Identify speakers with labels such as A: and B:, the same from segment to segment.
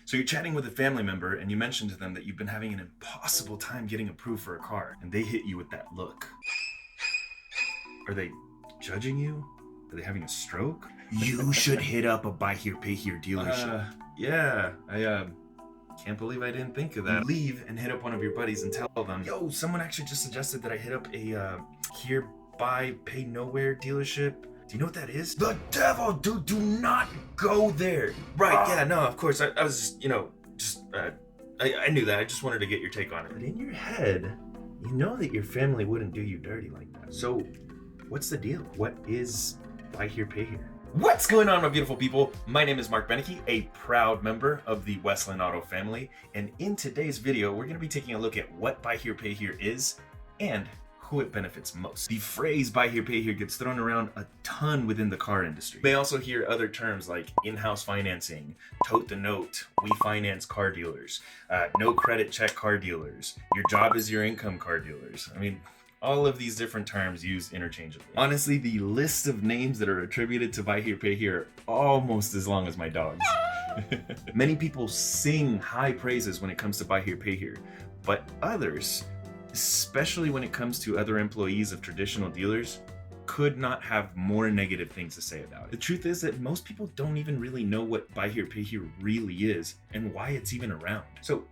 A: So you're chatting with a family member and you mention to them that you've been having an impossible time getting approved for a car, and they hit you with that look. Are they judging you? Are they having a stroke? You should hit up a buy here, pay here dealership. Yeah, I can't believe I didn't think of that. You leave and hit up one of your buddies and tell them, yo, someone actually just suggested that I hit up a here, buy, pay nowhere dealership. Do you know what that is? The devil, dude, do not go there. Right, yeah, no, of course, I was, I knew that. I just wanted to get your take on it. But in your head, you know that your family wouldn't do you dirty like that. So what's the deal? What is buy here, pay here? What's going on, my beautiful people? My name is Mark Beneke, a proud member of the Westland Auto family. And in today's video, we're gonna be taking a look at what buy here, pay here is and who it benefits most. The phrase buy here, pay here gets thrown around a ton within the car industry. You may also hear other terms like in-house financing, tote the note, we finance car dealers, no credit check car dealers, your job is your income car dealers. I mean, all of these different terms used interchangeably. Honestly, the list of names that are attributed to buy here, pay here are almost as long as my dog's. Many people sing high praises when it comes to buy here, pay here, but others, especially when it comes to other employees of traditional dealers, could not have more negative things to say about it. The truth is that most people don't even really know what buy here, pay here really is and why it's even around. So,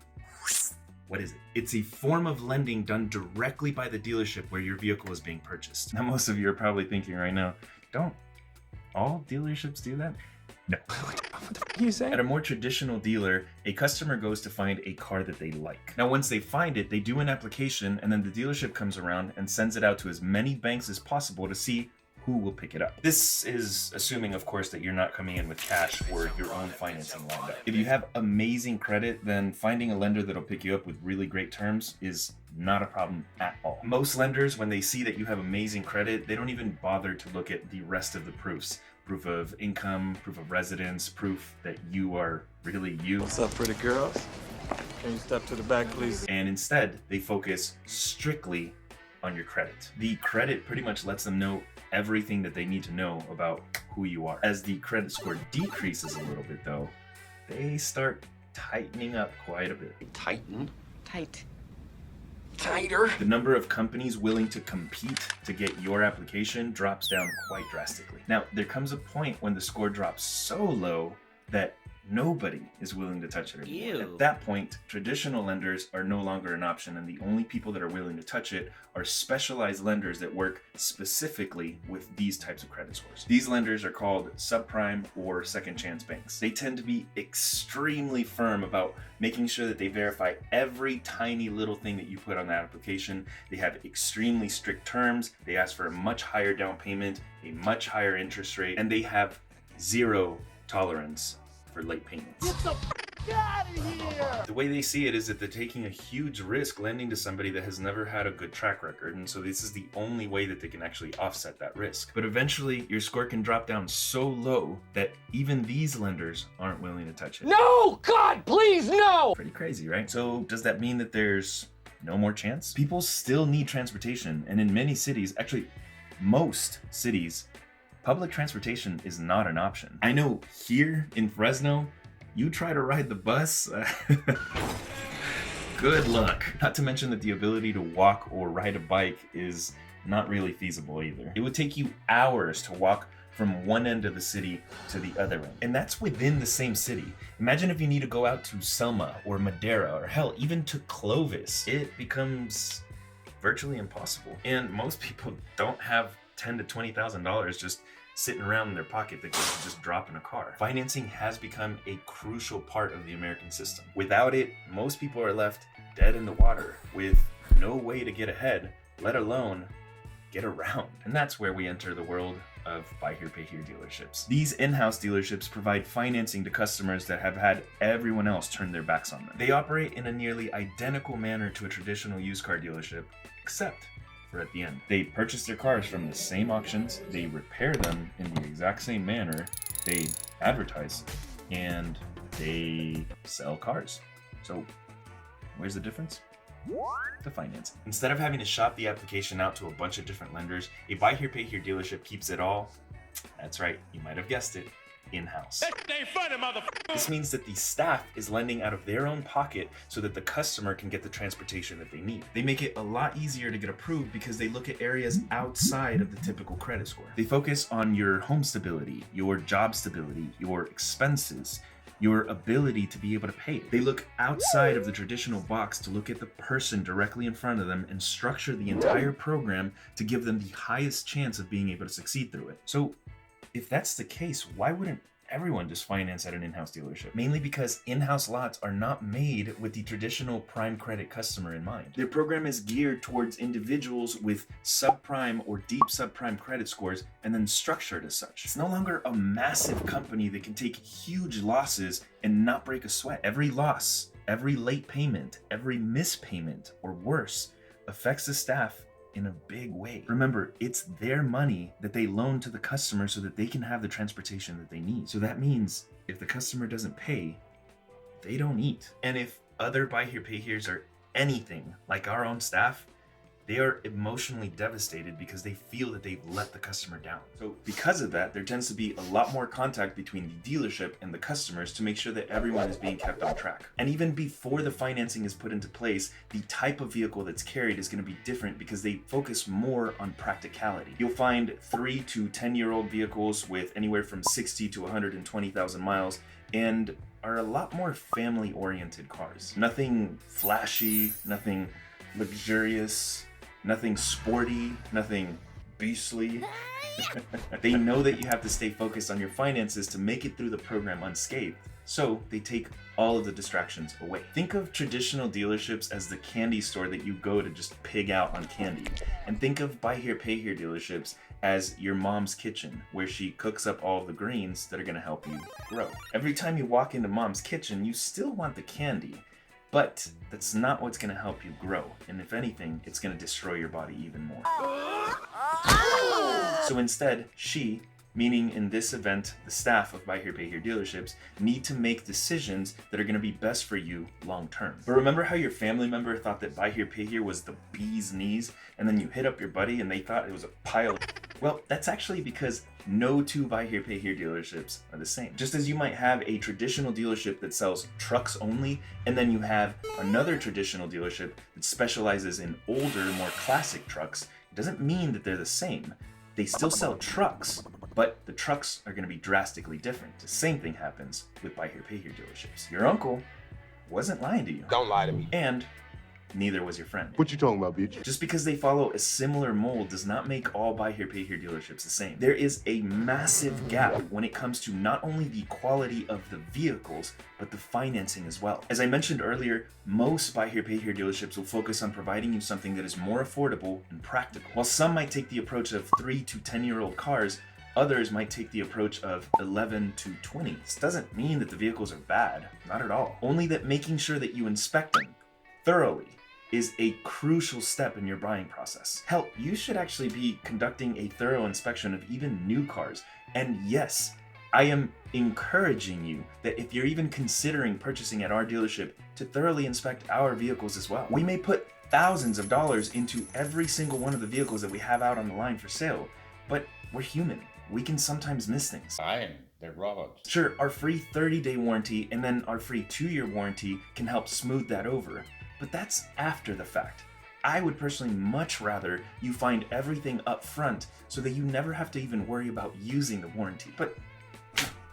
A: what is it? It's a form of lending done directly by the dealership where your vehicle is being purchased. Now, most of you are probably thinking right now, don't all dealerships do that? No. What the you say? At a more traditional dealer, a customer goes to find a car that they like. Now, once they find it, they do an application, and then the dealership comes around and sends it out to as many banks as possible to see who will pick it up. This is assuming, of course, that you're not coming in with cash or your own financing lined up. If you have amazing credit, then finding a lender that'll pick you up with really great terms is not a problem at all. Most lenders, when they see that you have amazing credit, they don't even bother to look at the rest of the proofs. Proof of income, proof of residence, proof that you are really you.
B: What's up, pretty girls? Can you step to the back, please?
A: And instead, they focus strictly on your credit. The credit pretty much lets them know everything that they need to know about who you are. As the credit score decreases a little bit though, they start tightening up quite a bit.
B: Tighten?
C: Tight.
B: Tighter?
A: The number of companies willing to compete to get your application drops down quite drastically. Now, there comes a point when the score drops so low that nobody is willing to touch it anymore.
C: Ew.
A: At that point, traditional lenders are no longer an option, and the only people that are willing to touch it are specialized lenders that work specifically with these types of credit scores. These lenders are called subprime or second chance banks. They tend to be extremely firm about making sure that they verify every tiny little thing that you put on that application. They have extremely strict terms. They ask for a much higher down payment, a much higher interest rate, and they have zero tolerance for late payments.
D: Get the f*** out of here!
A: The way they see it is that they're taking a huge risk lending to somebody that has never had a good track record, and so this is the only way that they can actually offset that risk. But eventually, your score can drop down so low that even these lenders aren't willing to touch it.
D: No! God, please, no!
A: Pretty crazy, right? So does that mean that there's no more chance? People still need transportation, and in many cities, actually most cities, public transportation is not an option. I know here in Fresno, you try to ride the bus, good luck. Not to mention that the ability to walk or ride a bike is not really feasible either. It would take you hours to walk from one end of the city to the other end. And that's within the same city. Imagine if you need to go out to Selma or Madera or hell, even to Clovis. It becomes virtually impossible. And most people don't have $10,000 to $20,000 just sitting around in their pocket that they can just drop in a car. Financing has become a crucial part of the American system. Without it, most people are left dead in the water with no way to get ahead, let alone get around. And that's where we enter the world of buy here, pay here dealerships. These in-house dealerships provide financing to customers that have had everyone else turn their backs on them. They operate in a nearly identical manner to a traditional used car dealership, except for at the end. They purchase their cars from the same auctions, they repair them in the exact same manner, they advertise, and they sell cars. So where's the difference? The financing. Instead of having to shop the application out to a bunch of different lenders, a buy here, pay here dealership keeps it all, that's right, you might have guessed it, in-house.
D: That ain't funny, motherfucker.
A: This means that the staff is lending out of their own pocket so that the customer can get the transportation that they need. They make it a lot easier to get approved because they look at areas outside of the typical credit score. They focus on your home stability, your job stability, your expenses, your ability to be able to pay it. They look outside of the traditional box to look at the person directly in front of them and structure the entire program to give them the highest chance of being able to succeed through it. So if that's the case, why wouldn't everyone just finance at an in-house dealership? Mainly because in-house lots are not made with the traditional prime credit customer in mind. Their program is geared towards individuals with subprime or deep subprime credit scores and then structured as such. It's no longer a massive company that can take huge losses and not break a sweat. Every loss, every late payment, every mispayment, or worse, affects the staff in a big way. Remember, it's their money that they loan to the customer so that they can have the transportation that they need. So that means if the customer doesn't pay, they don't eat. And if other buy here, pay here's are anything like our own staff, they are emotionally devastated because they feel that they've let the customer down. So because of that, there tends to be a lot more contact between the dealership and the customers to make sure that everyone is being kept on track. And even before the financing is put into place, the type of vehicle that's carried is going to be different because they focus more on practicality. You'll find 3 to 10-year-old vehicles with anywhere from 60 to 120,000 miles and are a lot more family-oriented cars. Nothing flashy, nothing luxurious, nothing sporty, nothing beastly. They know that you have to stay focused on your finances to make it through the program unscathed, so they take all of the distractions away. Think of traditional dealerships as the candy store that you go to just pig out on candy, and think of buy here, pay here dealerships as your mom's kitchen, where she cooks up all of the greens that are gonna help you grow. Every time you walk into mom's kitchen, you still want the candy, but that's not what's going to help you grow. And if anything, it's going to destroy your body even more. So instead, she, meaning in this event, the staff of Buy Here, Pay Here dealerships, need to make decisions that are going to be best for you long term. But remember how your family member thought that Buy Here, Pay Here was the bee's knees, and then you hit up your buddy and they thought it was a pile of... Well, that's actually because no two Buy Here, Pay Here dealerships are the same. Just as you might have a traditional dealership that sells trucks only, and then you have another traditional dealership that specializes in older, more classic trucks, it doesn't mean that they're the same. They still sell trucks, but the trucks are going to be drastically different. The same thing happens with Buy Here, Pay Here dealerships. Your uncle wasn't lying to you.
C: Don't lie to me.
A: And neither was your friend.
C: What you talking about, bitch?
A: Just because they follow a similar mold does not make all Buy Here, Pay Here dealerships the same. There is a massive gap when it comes to not only the quality of the vehicles, but the financing as well. As I mentioned earlier, most Buy Here, Pay Here dealerships will focus on providing you something that is more affordable and practical. While some might take the approach of 3 to 10-year-old cars, others might take the approach of 11 to 20. This doesn't mean that the vehicles are bad, not at all. Only that making sure that you inspect them thoroughly is a crucial step in your buying process. Hell, you should actually be conducting a thorough inspection of even new cars. And yes, I am encouraging you that if you're even considering purchasing at our dealership, to thoroughly inspect our vehicles as well. We may put thousands of dollars into every single one of the vehicles that we have out on the line for sale, but we're human. We can sometimes miss things.
E: They're robots.
A: Sure, our free 30-day warranty and then our free 2-year warranty can help smooth that over. But that's after the fact. I would personally much rather you find everything up front so that you never have to even worry about using the warranty. But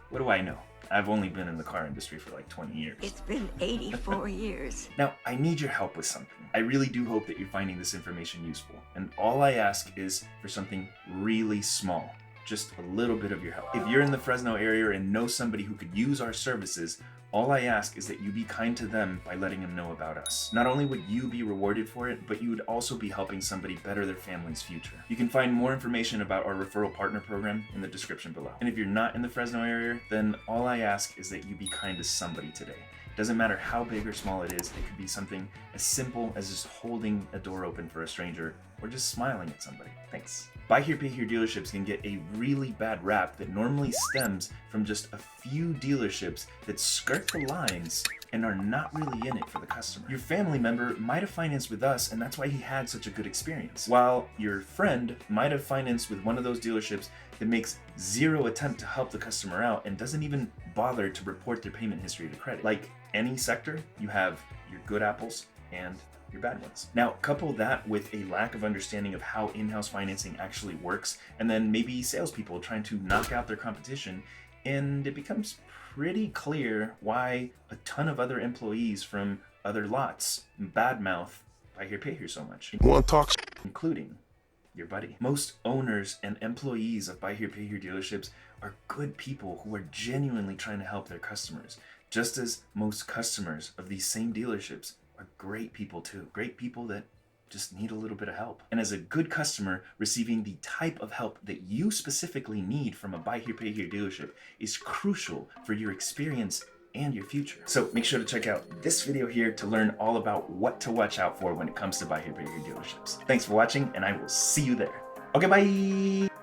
A: what do I know? I've only been in the car industry for like 20 years.
F: It's been 84 years.
A: Now, I need your help with something. I really do hope that you're finding this information useful. And all I ask is for something really small. Just a little bit of your help. If you're in the Fresno area and know somebody who could use our services, all I ask is that you be kind to them by letting them know about us. Not only would you be rewarded for it, but you would also be helping somebody better their family's future. You can find more information about our referral partner program in the description below. And if you're not in the Fresno area, then all I ask is that you be kind to somebody today. Doesn't matter how big or small it is, it could be something as simple as just holding a door open for a stranger or just smiling at somebody. Thanks. Buy Here, Pay Here dealerships can get a really bad rap that normally stems from just a few dealerships that skirt the lines and are not really in it for the customer. Your family member might have financed with us, and that's why he had such a good experience, while your friend might have financed with one of those dealerships that makes zero attempt to help the customer out and doesn't even bother to report their payment history to credit. Like any sector, you have your good apples and your bad ones. Now, couple that with a lack of understanding of how in-house financing actually works, and then maybe salespeople trying to knock out their competition, and it becomes pretty clear why a ton of other employees from other lots badmouth Buy Here Pay Here so much. Including your buddy. Most owners and employees of Buy Here Pay Here dealerships are good people who are genuinely trying to help their customers, just as most customers of these same dealerships are great people too. Great people that just need a little bit of help. And as a good customer, receiving the type of help that you specifically need from a Buy Here Pay Here dealership is crucial for your experience and your future. So make sure to check out this video here to learn all about what to watch out for when it comes to Buy Here Pay Here dealerships. Thanks for watching, and I will see you there. Okay, bye!